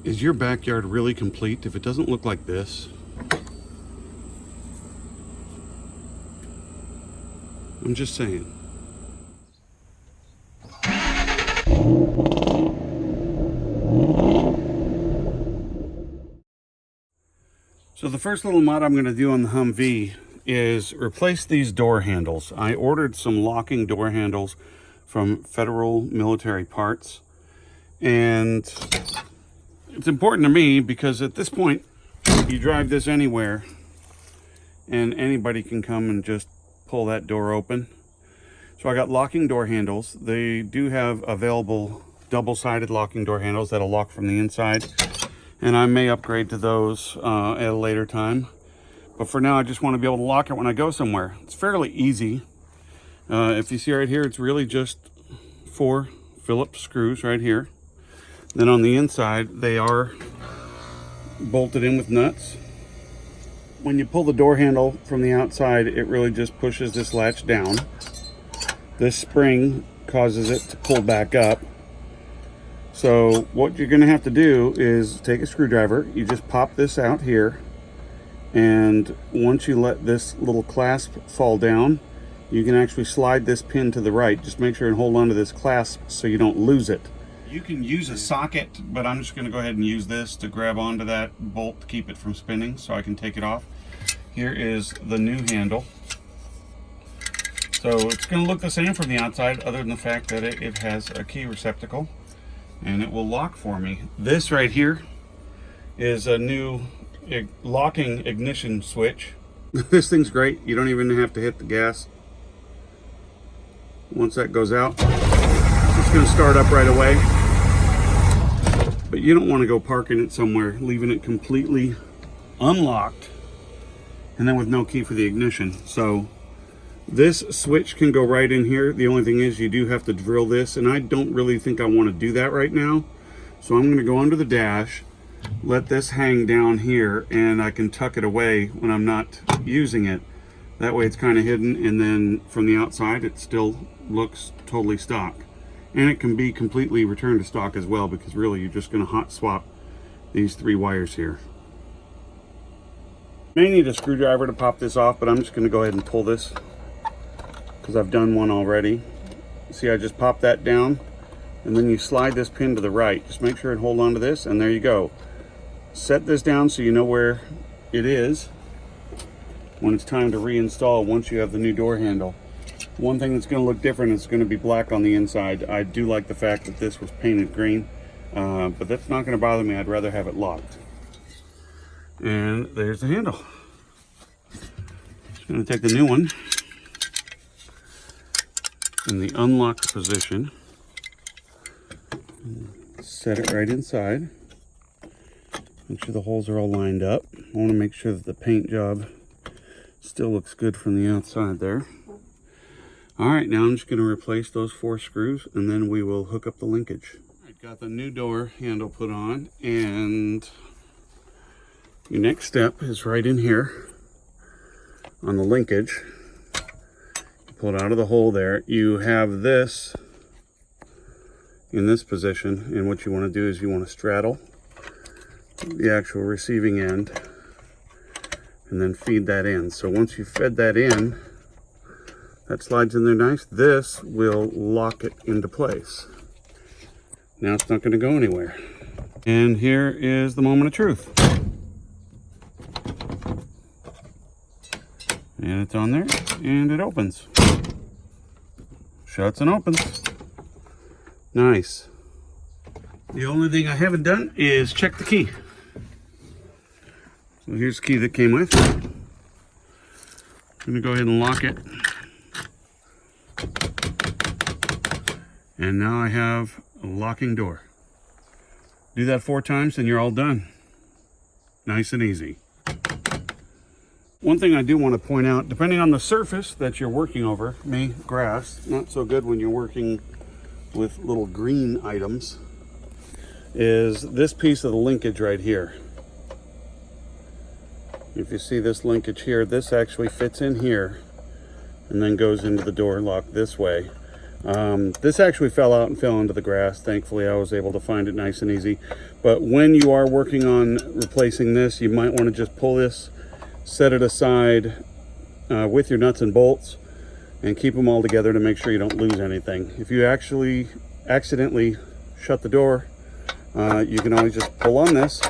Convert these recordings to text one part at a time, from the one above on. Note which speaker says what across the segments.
Speaker 1: Is your backyard really complete if it doesn't look like this? I'm just saying. So the first little mod I'm going to do on the Humvee is replace these door handles. I ordered some locking door handles from Federal Military Parts, and it's important to me because at this point you drive this anywhere and anybody can come and just pull that door open. So I got locking door handles. They do have available double-sided locking door handles that'll lock from the inside, and I may upgrade to those at a later time. But for now, I just want to be able to lock it when I go somewhere. It's fairly easy. If you see right here, it's really just 4 Phillips screws right here. Then on the inside, they are bolted in with nuts. When you pull the door handle from the outside, it really just pushes this latch down. This spring causes it to pull back up. So what you're going to have to do is take a screwdriver. You just pop this out here, and once you let this little clasp fall down, you can actually slide this pin to the right. Just make sure and hold on to this clasp so you don't lose it. You can use a socket, but I'm just going to go ahead and use this to grab onto that bolt to keep it from spinning so I can take it off. Here is the new handle. So it's going to look the same from the outside, other than the fact that it has a key receptacle, and it will lock for me. This right here is a new locking ignition switch. This thing's great. You don't even have to hit the gas. Once that goes out, it's just going to start up right away. But you don't want to go parking it somewhere, leaving it completely unlocked and then with no key for the ignition. So this switch can go right in here. The only thing is you do have to drill this, and I don't really think I want to do that right now. So I'm going to go under the dash, let this hang down here, and I can tuck it away when I'm not using it. That way it's kind of hidden, and then from the outside it still looks totally stock. And it can be completely returned to stock as well, because really you're just going to hot swap these 3 wires here. May need a screwdriver to pop this off, but I'm just going to go ahead and pull this because I've done one already. See, I just pop that down, and then you slide this pin to the right. Just make sure and hold on to this, and there you go. Set this down so you know where it is when it's time to reinstall once you have the new door handle. One thing that's going to look different is going to be black on the inside. I do like the fact that this was painted green, but that's not going to bother me. I'd rather have it locked. And there's the handle. Just going to take the new one in the unlocked position, set it right inside. Make sure the holes are all lined up. I want to make sure that the paint job still looks good from the outside there. All right, now I'm just going to replace those 4 screws, and then we will hook up the linkage. All right, got the new door handle put on, and your next step is right in here on the linkage. Pull it out of the hole there. You have this in this position, and what you want to do is you want to straddle the actual receiving end and then feed that in. So once you fed that in, that slides in there nice. This will lock it into place. Now it's not going to go anywhere. And here is the moment of truth. And it's on there, and it opens. Shuts and opens. Nice. The only thing I haven't done is check the key. So here's the key that came with. I'm going to go ahead and lock it. And now I have a locking door. Do that 4 times and you're all done. Nice and easy. One thing I do want to point out, depending on the surface that you're working over, grass, not so good when you're working with little green items, is this piece of the linkage right here. If you see this linkage here, this actually fits in here and then goes into the door lock this way. This actually fell out and fell into the grass. Thankfully, I was able to find it nice and easy. But when you are working on replacing this, you might want to just pull this, set it aside with your nuts and bolts, and keep them all together to make sure you don't lose anything. If you actually accidentally shut the door, you can always just pull on this,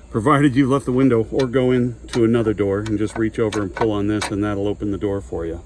Speaker 1: provided you left the window, or go into another door and just reach over and pull on this, and that'll open the door for you.